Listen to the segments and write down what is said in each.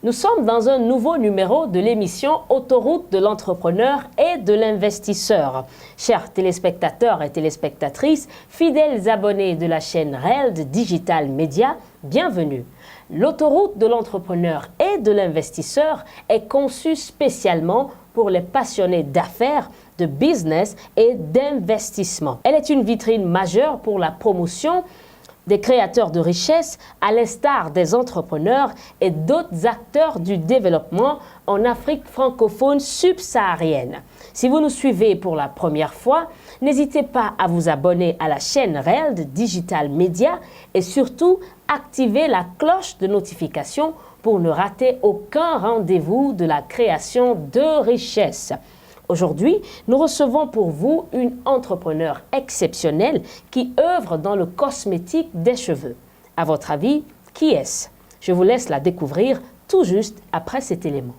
Nous sommes dans un nouveau numéro de l'émission Autoroute de l'entrepreneur et de l'investisseur. Chers téléspectateurs et téléspectatrices, fidèles abonnés de la chaîne RELD Digital Media, bienvenue. L'autoroute de l'entrepreneur et de l'investisseur est conçue spécialement pour les passionnés d'affaires, de business et d'investissement. Elle est une vitrine majeure pour la promotion des créateurs de richesse, à l'instar des entrepreneurs et d'autres acteurs du développement en Afrique francophone subsaharienne. Si vous nous suivez pour la première fois, n'hésitez pas à vous abonner à la chaîne RELD Digital Media et surtout activer la cloche de notification pour ne rater aucun rendez-vous de la création de richesse. Aujourd'hui, nous recevons pour vous une entrepreneur exceptionnelle qui œuvre dans le cosmétique des cheveux. À votre avis, qui est-ce? Je vous laisse la découvrir tout juste après cet élément.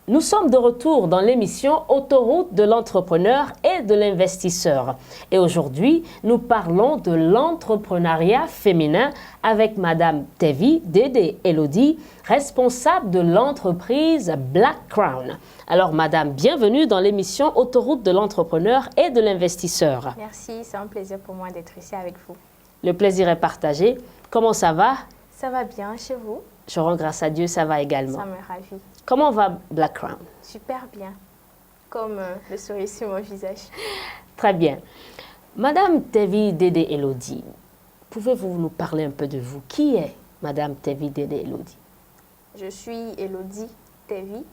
Nous sommes de retour dans l'émission Autoroute de l'entrepreneur et de l'investisseur. Et aujourd'hui, nous parlons de l'entrepreneuriat féminin avec Madame Tevi Dédé Elodie, responsable de l'entreprise Black Crown. Alors Madame, bienvenue dans l'émission Autoroute de l'entrepreneur et de l'investisseur. Merci, c'est un plaisir pour moi d'être ici avec vous. Le plaisir est partagé. Comment ça va? Ça va bien chez vous? Je rends grâce à Dieu, ça va également. Ça me ravit. Comment va Black Crown? Super bien, comme le sourire sur mon visage. Très bien. Madame Tevi Dédé Elodie, pouvez-vous nous parler un peu de vous? Qui est Madame Tevi Dédé Elodie? Je suis Elodie Tevi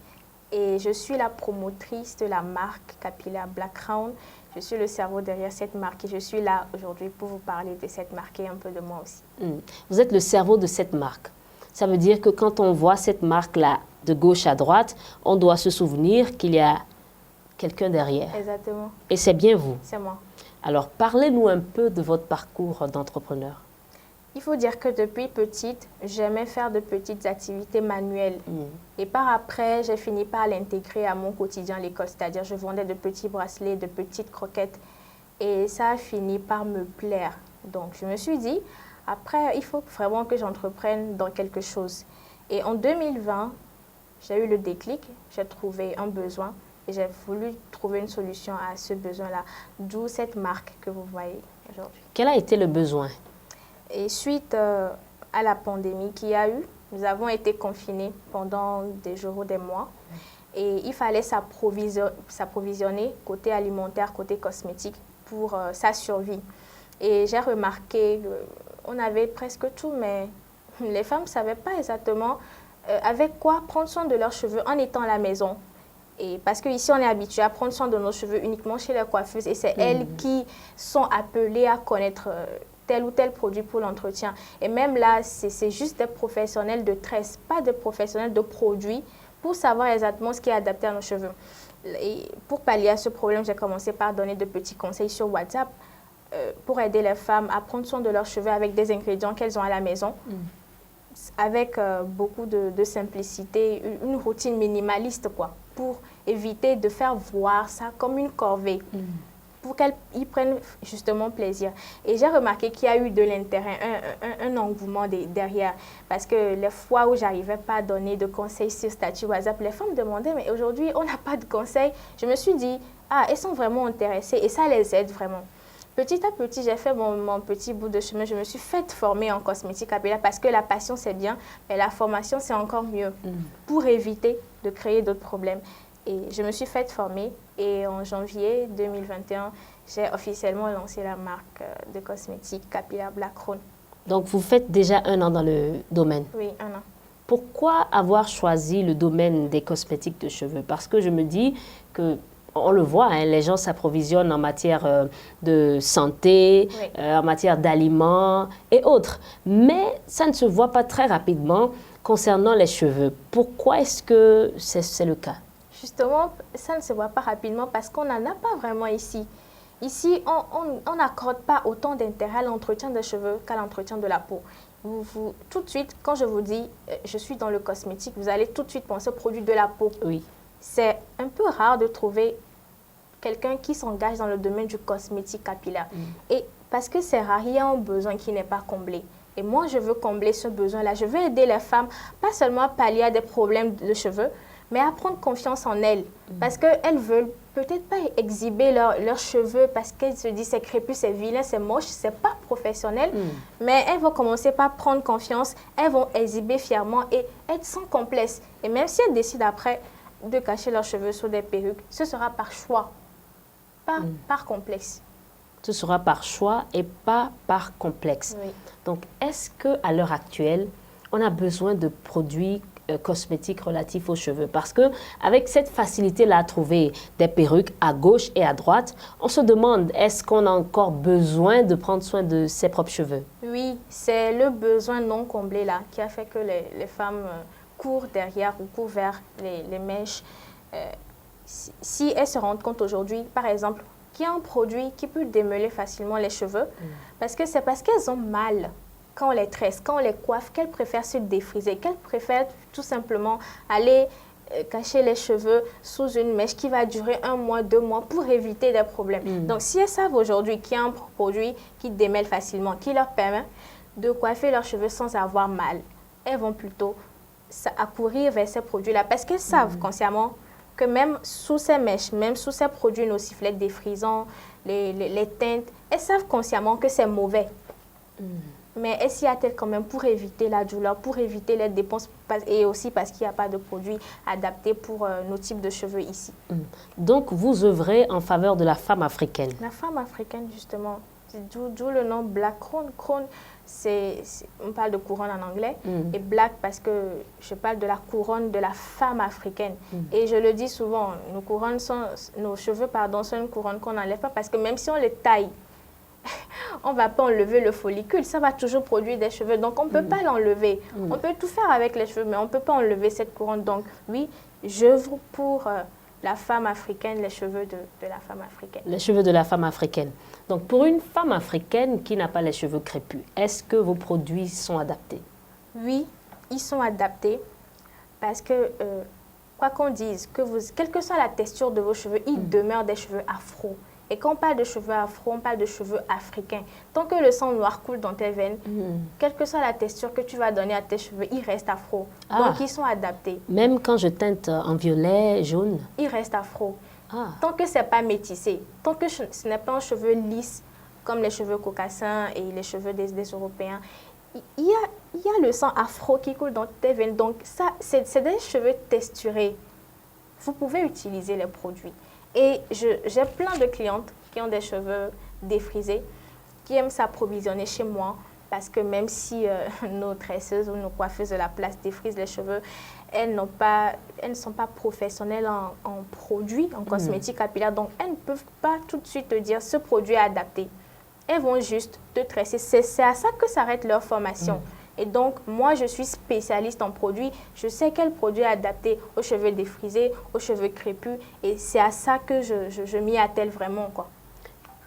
et je suis la promotrice de la marque capillaire Black Crown. Je suis le cerveau derrière cette marque et je suis là aujourd'hui pour vous parler de cette marque et un peu de moi aussi. Vous êtes le cerveau de cette marque. Ça veut dire que quand on voit cette marque-là de gauche à droite, on doit se souvenir qu'il y a quelqu'un derrière. Exactement. Et c'est bien vous. C'est moi. Alors, parlez-nous un peu de votre parcours d'entrepreneur. Il faut dire que depuis petite, j'aimais faire de petites activités manuelles. Et par après, j'ai fini par l'intégrer à mon quotidien à l'école. C'est-à-dire, je vendais de petits bracelets, de petites croquettes. Et ça a fini par me plaire. Donc, je me suis dit, après, il faut vraiment que j'entreprenne dans quelque chose. Et en 2020, j'ai eu le déclic, j'ai trouvé un besoin et j'ai voulu trouver une solution à ce besoin-là. D'où cette marque que vous voyez aujourd'hui. Quel a été le besoin? Et suite à la pandémie qu'il y a eu, nous avons été confinés pendant des jours ou des mois. Et il fallait s'approvisionner côté alimentaire, côté cosmétique pour sa survie. Et j'ai remarqué qu'on avait presque tout, mais les femmes ne savaient pas exactement avec quoi prendre soin de leurs cheveux en étant à la maison. Et parce qu'ici, on est habitué à prendre soin de nos cheveux uniquement chez les coiffeuses. Et c'est elles qui sont appelées à connaître tel ou tel produit pour l'entretien. Et même là, c'est juste des professionnels de tresse, pas des professionnels de produits pour savoir exactement ce qui est adapté à nos cheveux. Et pour pallier à ce problème, j'ai commencé par donner de petits conseils sur WhatsApp pour aider les femmes à prendre soin de leurs cheveux avec des ingrédients qu'elles ont à la maison. Avec beaucoup de simplicité, une routine minimaliste, quoi, pour éviter de faire voir ça comme une corvée, pour qu'elles y prennent justement plaisir. Et j'ai remarqué qu'il y a eu de l'intérêt, un engouement derrière, parce que les fois où j'arrivais pas à donner de conseils sur statut WhatsApp, les femmes me demandaient, mais aujourd'hui, on n'a pas de conseils. Je me suis dit, ah, elles sont vraiment intéressées et ça les aide vraiment. Petit à petit, j'ai fait mon petit bout de chemin. Je me suis faite former en cosmétique capillaire parce que la passion, c'est bien, mais la formation, c'est encore mieux pour éviter de créer d'autres problèmes. Et je me suis faite former et en janvier 2021, j'ai officiellement lancé la marque de cosmétique capillaire Black Crown. Donc, vous faites déjà 1 an dans le domaine? Oui, 1 an. Pourquoi avoir choisi le domaine des cosmétiques de cheveux? Parce que je me dis que on le voit, hein, les gens s'approvisionnent en matière de santé, en matière d'aliments et autres. Mais ça ne se voit pas très rapidement concernant les cheveux. Pourquoi est-ce que c'est le cas? Justement, ça ne se voit pas rapidement parce qu'on n'en a pas vraiment ici. Ici, on n'accorde pas autant d'intérêt à l'entretien des cheveux qu'à l'entretien de la peau. Tout de suite, quand je vous dis je suis dans le cosmétique, vous allez tout de suite penser aux produits de la peau. Oui. C'est un peu rare de trouver quelqu'un qui s'engage dans le domaine du cosmétique capillaire. Et parce que c'est rare, il y a un besoin qui n'est pas comblé. Et moi, je veux combler ce besoin-là. Je veux aider les femmes, pas seulement à pallier à des problèmes de cheveux, mais à prendre confiance en elles. Parce qu'elles veulent peut-être pas exhiber leurs cheveux parce qu'elles se disent c'est crépus, c'est vilain, c'est moche, c'est pas professionnel. Mais elles vont commencer par prendre confiance, elles vont exhiber fièrement et être sans complexe. Et même si elles décident après de cacher leurs cheveux sous des perruques, ce sera par choix, pas par complexe. Ce sera par choix et pas par complexe. Oui. Donc, est-ce qu'à l'heure actuelle, on a besoin de produits cosmétiques relatifs aux cheveux? Parce qu'avec cette facilité-là à trouver des perruques à gauche et à droite, on se demande, est-ce qu'on a encore besoin de prendre soin de ses propres cheveux? Oui, c'est le besoin non comblé là qui a fait que les femmes courent derrière ou courent vers les mèches. Si elles se rendent compte aujourd'hui, par exemple, qu'il y a un produit qui peut démêler facilement les cheveux, parce que c'est parce qu'elles ont mal quand on les tresse, quand on les coiffe, qu'elles préfèrent se défriser, qu'elles préfèrent tout simplement aller cacher les cheveux sous une mèche qui va durer 1 mois, 2 mois pour éviter des problèmes. Donc, si elles savent aujourd'hui qu'il y a un produit qui démêle facilement, qui leur permet de coiffer leurs cheveux sans avoir mal, elles vont plutôt accourir vers ces produits-là parce qu'elles savent consciemment que même sous ces mèches, même sous ces produits nocifs, les défrisants, les teintes, elles savent consciemment que c'est mauvais. Mais elles s'y attellent quand même pour éviter la douleur, pour éviter les dépenses et aussi parce qu'il n'y a pas de produits adaptés pour nos types de cheveux ici. Donc, vous œuvrez en faveur de la femme africaine? La femme africaine, justement, d'où le nom Black Crown. Crown, on parle de couronne en anglais, et Black parce que je parle de la couronne de la femme africaine. Et je le dis souvent, nos cheveux sont une couronne qu'on n'enlève pas parce que même si on les taille, on ne va pas enlever le follicule, ça va toujours produire des cheveux, donc on ne peut pas l'enlever. On peut tout faire avec les cheveux, mais on ne peut pas enlever cette couronne. Donc oui, j'œuvre pour la femme africaine, les cheveux de la femme africaine. Les cheveux de la femme africaine. Donc pour une femme africaine qui n'a pas les cheveux crépus, est-ce que vos produits sont adaptés? Oui, ils sont adaptés parce que, quoi qu'on dise, quelle que soit la texture de vos cheveux, ils demeurent des cheveux afro. Et quand on parle de cheveux afro, on parle de cheveux africains. Tant que le sang noir coule dans tes veines, quelle que soit la texture que tu vas donner à tes cheveux, ils restent afro. Donc, ils sont adaptés. Même quand je teinte en violet, jaune? Ils restent afro. Tant que ce n'est pas métissé, tant que ce n'est pas un cheveu lisse, comme les cheveux caucasiens et les cheveux des Européens, il y a le sang afro qui coule dans tes veines. Donc, ça, c'est des cheveux texturés. Vous pouvez utiliser les produits. Et j'ai plein de clientes qui ont des cheveux défrisés, qui aiment s'approvisionner chez moi parce que même si nos tresseuses ou nos coiffeuses de la place défrisent les cheveux, elles ne sont pas professionnelles en produits, en cosmétiques capillaires. Donc, elles ne peuvent pas tout de suite te dire ce produit est adapté. Elles vont juste te tresser. C'est à ça que s'arrête leur formation. Et donc, moi, je suis spécialiste en produits. Je sais quel produit est adapté aux cheveux défrisés, aux cheveux crépus. Et c'est à ça que je m'y attelle vraiment, quoi.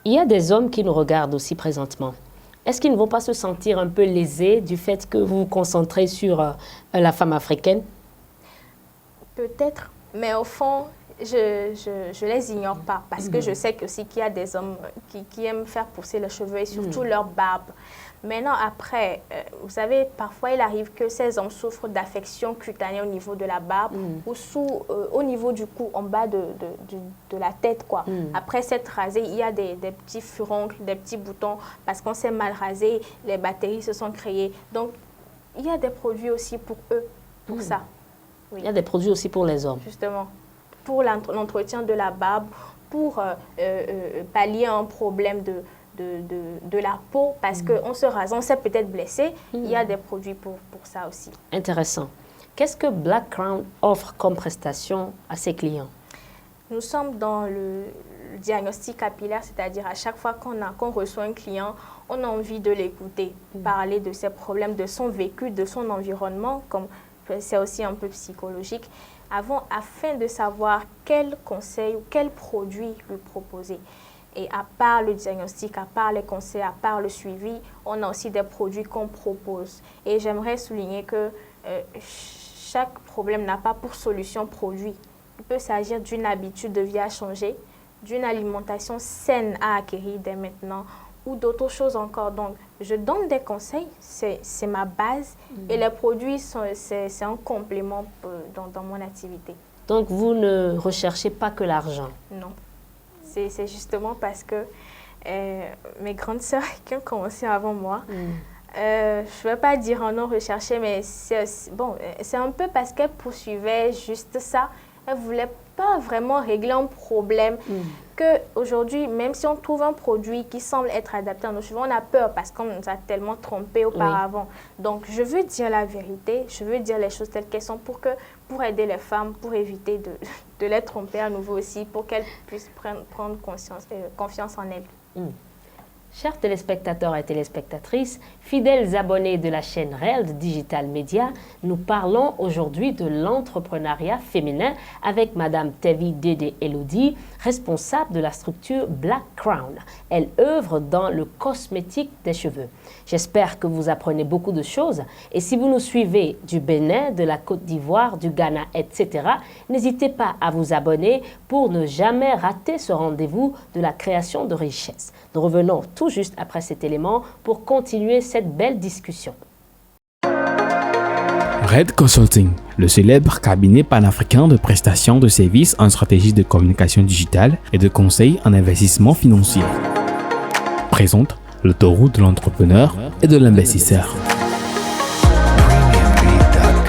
Il y a des hommes qui nous regardent aussi présentement. Est-ce qu'ils ne vont pas se sentir un peu lésés du fait que vous vous concentrez sur la femme africaine? Peut-être, mais au fond, je les ignore pas parce que je sais aussi qu'il y a des hommes qui aiment faire pousser les cheveux et surtout leur barbe. Maintenant, après, vous savez, parfois il arrive que ces hommes souffrent d'affections cutanées au niveau de la barbe ou au niveau du cou, en bas de la tête, quoi. Après s'être rasé, il y a des petits furoncles, des petits boutons parce qu'on s'est mal rasé, les bactéries se sont créées. Donc, il y a des produits aussi pour eux, pour ça. Oui. Il y a des produits aussi pour les hommes. Justement, pour l'entretien de la barbe, pour pallier un problème de la peau, parce qu'en se rasant, on s'est peut-être blessé. Il y a des produits pour ça aussi. Intéressant. Qu'est-ce que Black Crown offre comme prestation à ses clients? Nous sommes dans le diagnostic capillaire, c'est-à-dire à chaque fois qu'on reçoit un client, on a envie de l'écouter, parler de ses problèmes, de son vécu, de son environnement, comme c'est aussi un peu psychologique, afin de savoir quel conseil ou quel produit lui proposer. Et à part le diagnostic, à part les conseils, à part le suivi, on a aussi des produits qu'on propose. Et j'aimerais souligner que chaque problème n'a pas pour solution produit. Il peut s'agir d'une habitude de vie à changer, d'une alimentation saine à acquérir dès maintenant ou d'autres choses encore. Donc, je donne des conseils, c'est ma base et les produits, c'est un complément dans mon activité. Donc, vous ne recherchez pas que l'argent? Non, c'est justement parce que mes grandes sœurs qui ont commencé avant moi, je ne vais pas dire en non recherché, mais c'est un peu parce qu'elles poursuivaient juste ça. Elles ne voulaient pas vraiment régler un problème qu'aujourd'hui, même si on trouve un produit qui semble être adapté à nos cheveux, on a peur parce qu'on nous a tellement trompés auparavant. Oui. Donc, je veux dire la vérité, je veux dire les choses telles qu'elles sont pour aider les femmes, pour éviter de les tromper à nouveau aussi, pour qu'elles puissent prendre confiance en elles. Chers téléspectateurs et téléspectatrices, fidèles abonnés de la chaîne RELD Digital Media, nous parlons aujourd'hui de l'entrepreneuriat féminin avec Madame Tevi Dédé Elodie, responsable de la structure Black Crown. Elle œuvre dans le cosmétique des cheveux. J'espère que vous apprenez beaucoup de choses et si vous nous suivez du Bénin, de la Côte d'Ivoire, du Ghana, etc., n'hésitez pas à vous abonner pour ne jamais rater ce rendez-vous de la création de richesses. Nous revenons tout juste après cet élément pour continuer cette belle discussion. Red Consulting, le célèbre cabinet panafricain de prestations de services en stratégie de communication digitale et de conseil en investissement financier, présente l'autoroute de l'entrepreneur et de l'investisseur.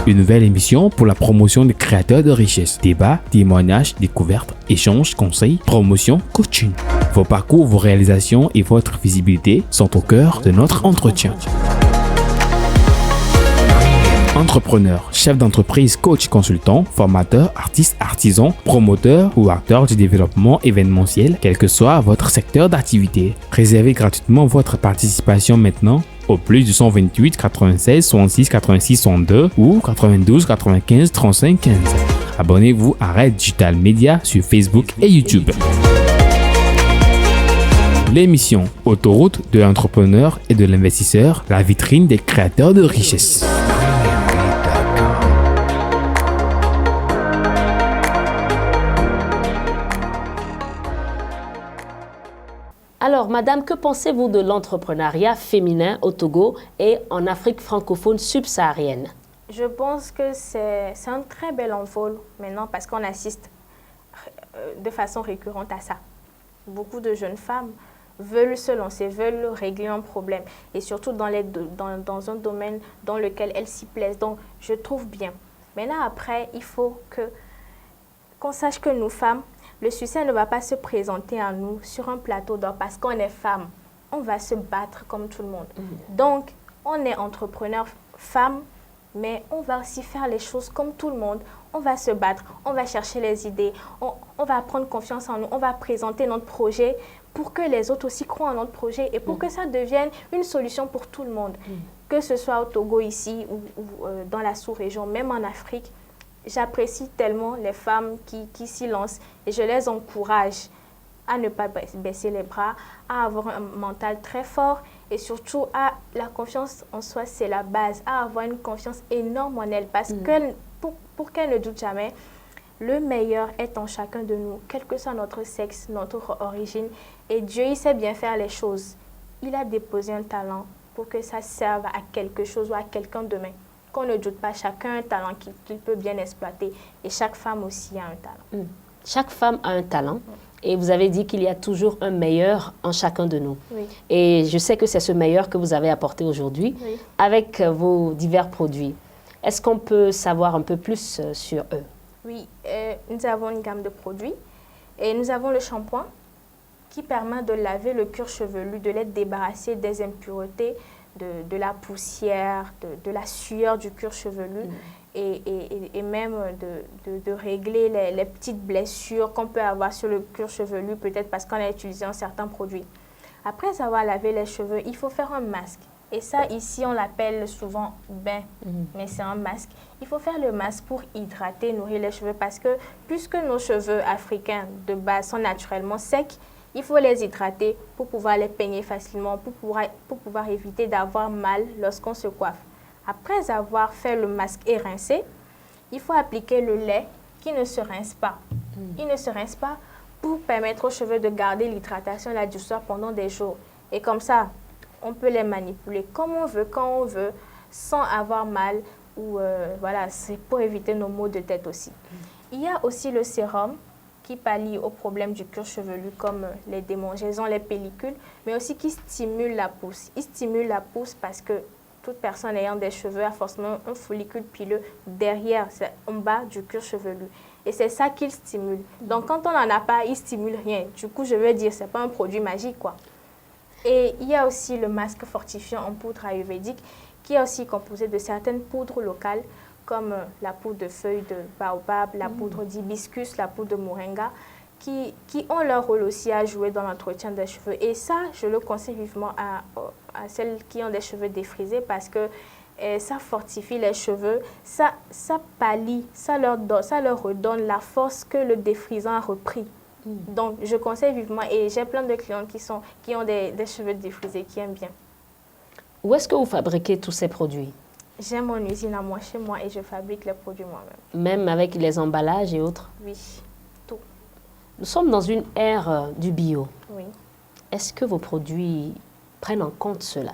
Une nouvelle émission pour la promotion des créateurs de richesses. Débats, témoignages, découvertes, échanges, conseils, promotion, coaching. Vos parcours, vos réalisations et votre visibilité sont au cœur de notre entretien. Entrepreneur, chef d'entreprise, coach, consultant, formateur, artiste, artisan, promoteur ou acteur du développement événementiel, quel que soit votre secteur d'activité. Réservez gratuitement votre participation maintenant au plus du 128 96 66 86 62 ou 92 95 35 15. Abonnez-vous à Red Digital Media sur Facebook et YouTube. L'émission Autoroute de l'entrepreneur et de l'investisseur, la vitrine des créateurs de richesses. Alors, madame, que pensez-vous de l'entrepreneuriat féminin au Togo et en Afrique francophone subsaharienne? Je pense que c'est un très bel envol maintenant parce qu'on assiste de façon récurrente à ça. Beaucoup de jeunes femmes veulent se lancer, veulent régler un problème et surtout dans un domaine dans lequel elles s'y plaisent. Donc, je trouve bien. Maintenant, après, il faut qu'on sache que nous, femmes, le succès ne va pas se présenter à nous sur un plateau d'or parce qu'on est femme. On va se battre comme tout le monde. Donc, on est entrepreneur femme, mais on va aussi faire les choses comme tout le monde. On va se battre, on va chercher les idées, on va prendre confiance en nous, on va présenter notre projet pour que les autres aussi croient en notre projet et pour que ça devienne une solution pour tout le monde. Que ce soit au Togo ici ou dans la sous-région, même en Afrique. J'apprécie tellement les femmes qui s'y lancent et je les encourage à ne pas baisser les bras, à avoir un mental très fort et surtout à la confiance en soi, c'est la base, à avoir une confiance énorme en elle parce que pour qu'elle ne doute jamais, le meilleur est en chacun de nous, quel que soit notre sexe, notre origine et Dieu, il sait bien faire les choses. Il a déposé un talent pour que ça serve à quelque chose ou à quelqu'un demain. Qu'on ne doute pas, chacun a un talent qu'il peut bien exploiter et chaque femme aussi a un talent. Chaque femme a un talent et vous avez dit qu'il y a toujours un meilleur en chacun de nous. Oui. Et je sais que c'est ce meilleur que vous avez apporté aujourd'hui avec vos divers produits. Est-ce qu'on peut savoir un peu plus sur eux? Oui, nous avons une gamme de produits et nous avons le shampoing qui permet de laver le cuir chevelu, de les débarrasser des impuretés, de la poussière, de la sueur du cuir chevelu et même de régler les petites blessures qu'on peut avoir sur le cuir chevelu, peut-être parce qu'on a utilisé un certain produit. Après avoir lavé les cheveux, il faut faire un masque. Et ça, ici, on l'appelle souvent bain, mais c'est un masque. Il faut faire le masque pour hydrater, nourrir les cheveux parce que puisque nos cheveux africains de base sont naturellement secs, il faut les hydrater pour pouvoir les peigner facilement, pour pouvoir éviter d'avoir mal lorsqu'on se coiffe. Après avoir fait le masque et rincé, il faut appliquer le lait qui ne se rince pas. Il ne se rince pas pour permettre aux cheveux de garder l'hydratation et la douceur pendant des jours. Et comme ça, on peut les manipuler comme on veut, quand on veut, sans avoir mal. Ou voilà, c'est pour éviter nos maux de tête aussi. Il y a aussi le sérum qui pallie aux problèmes du cuir chevelu comme les démangeaisons, les pellicules, mais aussi qui stimule la pousse. Il stimule la pousse parce que toute personne ayant des cheveux a forcément un follicule pileux derrière, en bas du cuir chevelu. Et c'est ça qu'il stimule. Donc quand on n'en a pas, il ne stimule rien. Du coup, je veux dire, ce n'est pas un produit magique, quoi. Et il y a aussi le masque fortifiant en poudre ayurvédique qui est aussi composé de certaines poudres locales comme la poudre de feuilles de baobab, la poudre d'hibiscus, la poudre de moringa, qui ont leur rôle aussi à jouer dans l'entretien des cheveux. Et ça, je le conseille vivement à celles qui ont des cheveux défrisés parce que ça fortifie les cheveux, ça pallie, ça leur redonne la force que le défrisant a repris. Donc, je conseille vivement et j'ai plein de clients qui ont des cheveux défrisés, qui aiment bien. Où est-ce que vous fabriquez tous ces produits? J'ai mon usine à moi, chez moi, et je fabrique les produits moi-même. Même avec les emballages et autres? Oui, tout. Nous sommes dans une ère du bio. Oui. Est-ce que vos produits prennent en compte cela?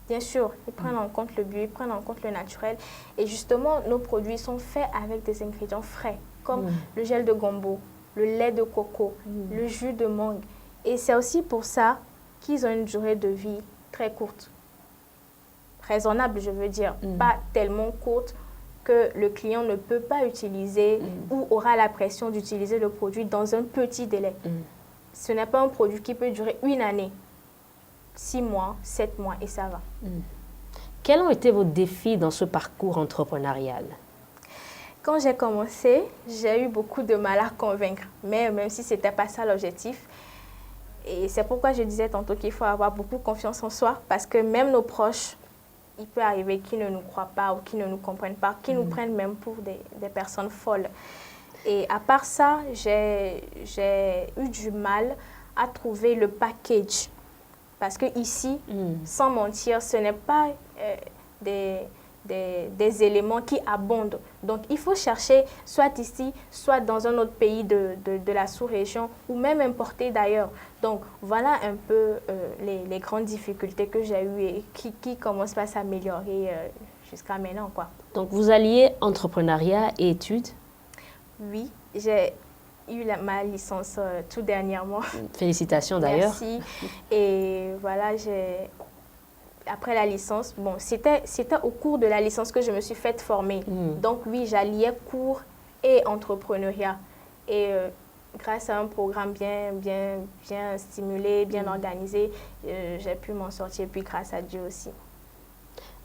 Bien sûr, ils prennent en compte le bio, ils prennent en compte le naturel. Et justement, nos produits sont faits avec des ingrédients frais, comme le gel de gombo, le lait de coco, le jus de mangue. Et c'est aussi pour ça qu'ils ont une durée de vie très courte. Raisonnable, je veux dire, pas tellement courte que le client ne peut pas utiliser ou aura la pression d'utiliser le produit dans un petit délai. Ce n'est pas un produit qui peut durer une année, 6 mois, 7 mois et ça va. Quels ont été vos défis dans ce parcours entrepreneurial? Quand j'ai commencé, j'ai eu beaucoup de mal à convaincre, mais même si ce n'était pas ça l'objectif. Et c'est pourquoi je disais tantôt qu'il faut avoir beaucoup confiance en soi, parce que même nos proches, il peut arriver qu'ils ne nous croient pas ou qu'ils ne nous comprennent pas, qu'ils nous prennent même pour des personnes folles. Et à part ça, j'ai eu du mal à trouver le package. Parce que ici, sans mentir, ce n'est pas des éléments qui abondent. Donc, il faut chercher soit ici, soit dans un autre pays de la sous-région ou même importer d'ailleurs. Donc, voilà un peu les grandes difficultés que j'ai eues et qui commencent à s'améliorer jusqu'à maintenant, quoi. Donc, vous alliez entrepreneuriat et études? Oui, j'ai eu ma licence tout dernièrement. Félicitations d'ailleurs. Merci. Et voilà, après la licence, bon, c'était au cours de la licence que je me suis faite former. Donc oui, j'alliais cours et entrepreneuriat. Et grâce à un programme bien stimulé, bien organisé, j'ai pu m'en sortir, puis grâce à Dieu aussi.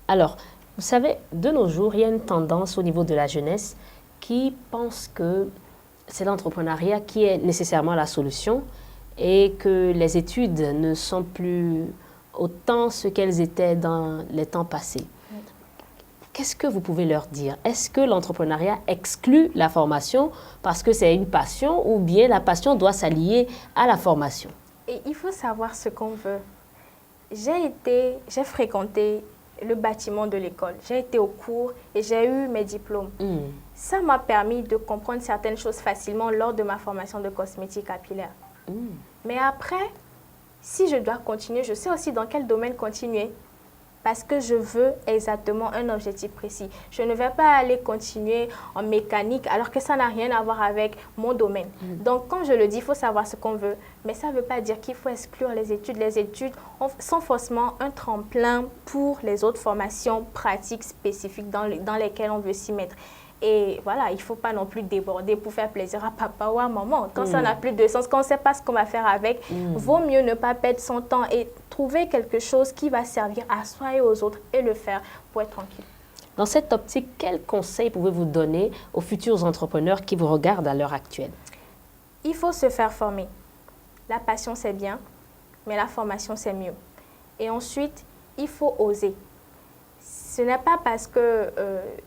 Alors, vous savez, de nos jours, il y a une tendance au niveau de la jeunesse qui pense que c'est l'entrepreneuriat qui est nécessairement la solution et que les études ne sont plus autant ce qu'elles étaient dans les temps passés. Qu'est-ce que vous pouvez leur dire? Est-ce que l'entrepreneuriat exclut la formation parce que c'est une passion ou bien la passion doit s'allier à la formation? Et il faut savoir ce qu'on veut. J'ai fréquenté le bâtiment de l'école. J'ai été au cours et j'ai eu mes diplômes. Ça m'a permis de comprendre certaines choses facilement lors de ma formation de cosmétique capillaire. Mais après, si je dois continuer, je sais aussi dans quel domaine continuer. Parce que je veux exactement un objectif précis. Je ne vais pas aller continuer en mécanique alors que ça n'a rien à voir avec mon domaine. Donc, quand je le dis, il faut savoir ce qu'on veut. Mais ça ne veut pas dire qu'il faut exclure les études. Les études sont forcément un tremplin pour les autres formations pratiques spécifiques dans lesquelles on veut s'y mettre. Et voilà, il ne faut pas non plus déborder pour faire plaisir à papa ou à maman. Quand ça n'a plus de sens, quand on ne sait pas ce qu'on va faire avec, vaut mieux ne pas perdre son temps et trouver quelque chose qui va servir à soi et aux autres et le faire pour être tranquille. Dans cette optique, quels conseils pouvez-vous donner aux futurs entrepreneurs qui vous regardent à l'heure actuelle? Il faut se faire former. La passion, c'est bien, mais la formation, c'est mieux. Et ensuite, il faut oser. Ce n'est pas parce que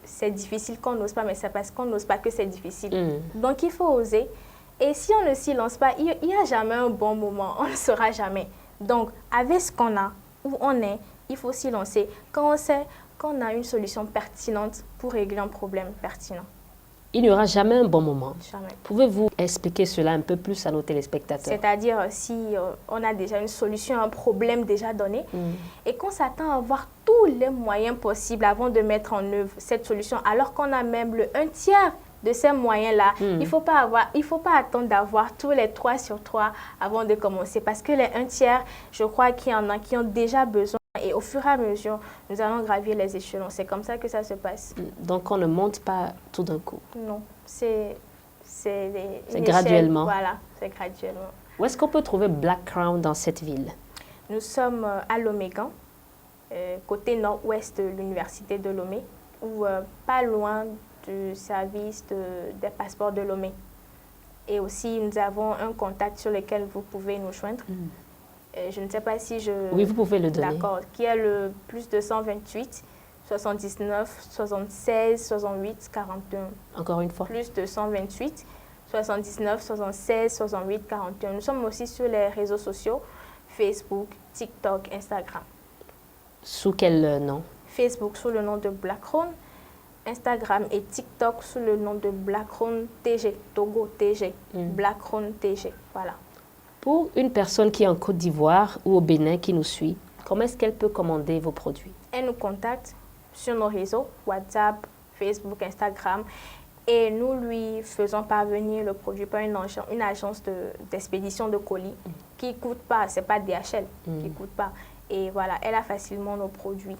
c'est difficile qu'on n'ose pas, mais c'est parce qu'on n'ose pas que c'est difficile. Donc, il faut oser. Et si on ne s'y lance pas, il n'y a jamais un bon moment. On ne saura jamais. Donc, avec ce qu'on a, où on est, il faut s'y lancer quand on sait qu'on a une solution pertinente pour régler un problème pertinent. Il n'y aura jamais un bon moment. Jamais. Pouvez-vous expliquer cela un peu plus à nos téléspectateurs? C'est-à-dire si on a déjà une solution à un problème déjà donné et qu'on s'attend à avoir tous les moyens possibles avant de mettre en œuvre cette solution, alors qu'on a même un tiers de ces moyens-là. Il ne faut pas attendre d'avoir tous les 3 sur 3 avant de commencer, parce que les 1 tiers, je crois qu'il y en a qui ont déjà besoin. Et au fur et à mesure, nous allons gravir les échelons. C'est comme ça que ça se passe. Donc, on ne monte pas tout d'un coup. Non, c'est graduellement. Voilà, c'est graduellement. Où est-ce qu'on peut trouver Black Crown dans cette ville? Nous sommes à Lomé-Gand, côté nord-ouest de l'université de Lomé, ou pas loin du service des passeports de Lomé. Et aussi, nous avons un contact sur lequel vous pouvez nous joindre. Je ne sais pas si je... Oui, vous pouvez le donner. D'accord. Qui est le plus 228 79 76 68 41. Encore une fois. Plus 228 79 76 68 41. Nous sommes aussi sur les réseaux sociaux, Facebook, TikTok, Instagram. Sous quel nom? Facebook sous le nom de Black Crown, Instagram et TikTok sous le nom de Black Crown TG, Togo TG, Black Crown TG, voilà. Pour une personne qui est en Côte d'Ivoire ou au Bénin qui nous suit, comment est-ce qu'elle peut commander vos produits? Elle nous contacte sur nos réseaux, WhatsApp, Facebook, Instagram, et nous lui faisons parvenir le produit par une agence d'expédition de colis qui ne coûte pas, ce n'est pas DHL, qui ne coûte pas. Et voilà, elle a facilement nos produits.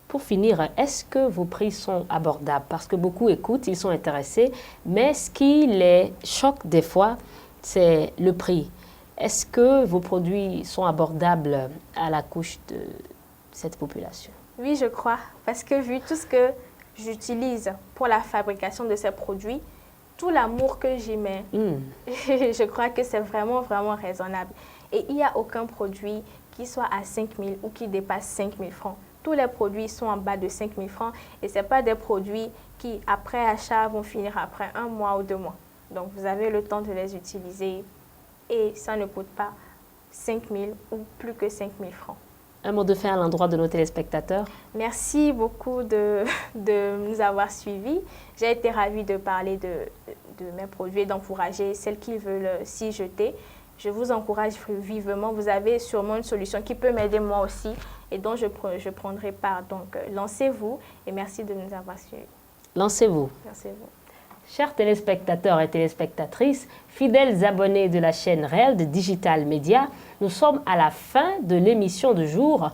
Pour finir, est-ce que vos prix sont abordables? Parce que beaucoup écoutent, ils sont intéressés, mais ce qui les choque des fois, c'est le prix. Est-ce que vos produits sont abordables à la couche de cette population? Oui, je crois, parce que vu tout ce que j'utilise pour la fabrication de ces produits, tout l'amour que j'y mets, je crois que c'est vraiment, vraiment raisonnable. Et il n'y a aucun produit qui soit à 5 000 ou qui dépasse 5 000 francs. Tous les produits sont en bas de 5 000 francs et ce n'est pas des produits qui, après achat, vont finir après 1 mois ou 2 mois. Donc, vous avez le temps de les utiliser et ça ne coûte pas 5 000 ou plus que 5 000 francs. Un mot de fin à l'endroit de nos téléspectateurs. Merci beaucoup de nous avoir suivis. J'ai été ravie de parler de mes produits et d'encourager celles qui veulent s'y jeter. Je vous encourage vivement. Vous avez sûrement une solution qui peut m'aider moi aussi et dont je prendrai part. Donc, lancez-vous et merci de nous avoir suivis. Lancez-vous. Lancez-vous. Chers téléspectateurs et téléspectatrices, fidèles abonnés de la chaîne RELD Digital Media, nous sommes à la fin de l'émission du jour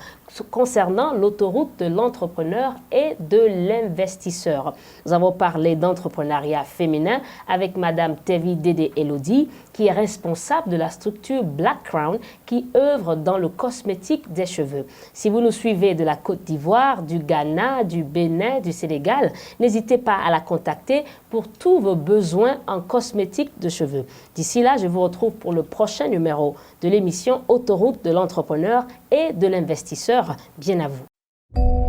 concernant l'autoroute de l'entrepreneur et de l'investisseur. Nous avons parlé d'entrepreneuriat féminin avec Madame Tevi Dédé Elodie, qui est responsable de la structure Black Crown, qui œuvre dans le cosmétique des cheveux. Si vous nous suivez de la Côte d'Ivoire, du Ghana, du Bénin, du Sénégal, n'hésitez pas à la contacter pour tous vos besoins en cosmétique de cheveux. D'ici là, je vous retrouve pour le prochain numéro de l'émission Autoroute de l'entrepreneur et de l'investisseur. Bien à vous.